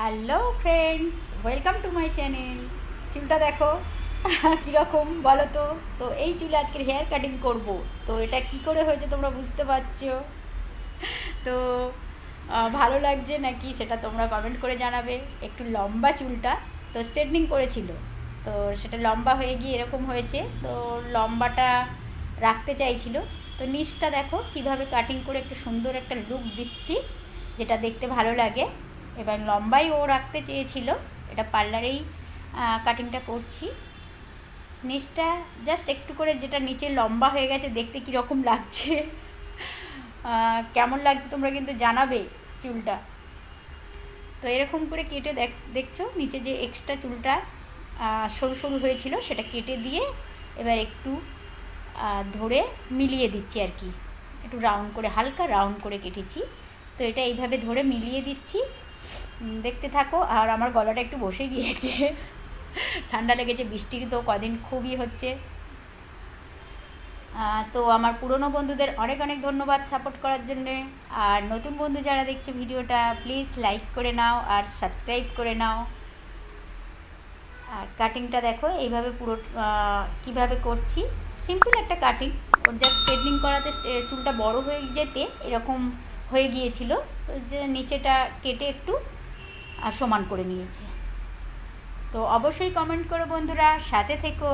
Hello friends, welcome to my channel. চুলটা দেখো কীরকম বলো তো। তো এই চুলে আজকের হেয়ার কাটিং করব। তো এটা কি করে হয়েছে তোমরা বুঝতে পারছো। তো ভালো লাগছে নাকি সেটা তোমরা কমেন্ট করে জানাবে। একটু লম্বা চুলটা, তো স্ট্রেটনিং করেছিল, তো সেটা লম্বা হয়ে গিয়ে এরকম হয়েছে। তো লম্বাটা রাখতে চাইছিল। তো নিচটা দেখো কিভাবে কাটিং করে একটু সুন্দর একটা লুক দিচ্ছি, যেটা দেখতে ভালো লাগে। এবার লম্বাই ও রাখতে চেয়েছিল, এটা পার্লারেই কাটিংটা করছি। নিচটা জাস্ট একটু করে, যেটা নিচে লম্বা হয়ে গেছে, দেখতে কীরকম লাগছে কেমন লাগছে তোমরা কিন্তু জানাবে চুলটা। তো এরকম করে কেটে দেখছো নিচে যে এক্সট্রা চুলটা সরু সরু হয়েছিল সেটা কেটে দিয়ে এবার একটু ধরে মিলিয়ে দিচ্ছি আর কি। একটু রাউন্ড করে, হালকা রাউন্ড করে কেটেছি। তো এটা এইভাবে ধরে মিলিয়ে দিচ্ছি, দেখতে থাকো। আর আমার গলাটা একটু বসে গিয়েছে, ঠান্ডা লেগেছে, বৃষ্টির তো কদিন খুবই হচ্ছে। তো আমার পুরনো বন্ধুদের অনেক অনেক ধন্যবাদ সাপোর্ট করার জন্যে। আর নতুন বন্ধু যারা দেখছে ভিডিওটা, প্লিজ লাইক করে নাও আর সাবস্ক্রাইব করে নাও। আর কাটিংটা দেখো এইভাবে পুরো কীভাবে করছি, সিম্পল একটা কাটিং। ওর জাস্ট স্ট্রেটনিং করাতে চুলটা বড় হয়ে যেতে এরকম হয়ে গিয়েছিল, তো যে নিচেটা কেটে একটু সমান করে নিয়েছে। তো অবশ্যই কমেন্ট করো বন্ধুরা, সাথে থেকো।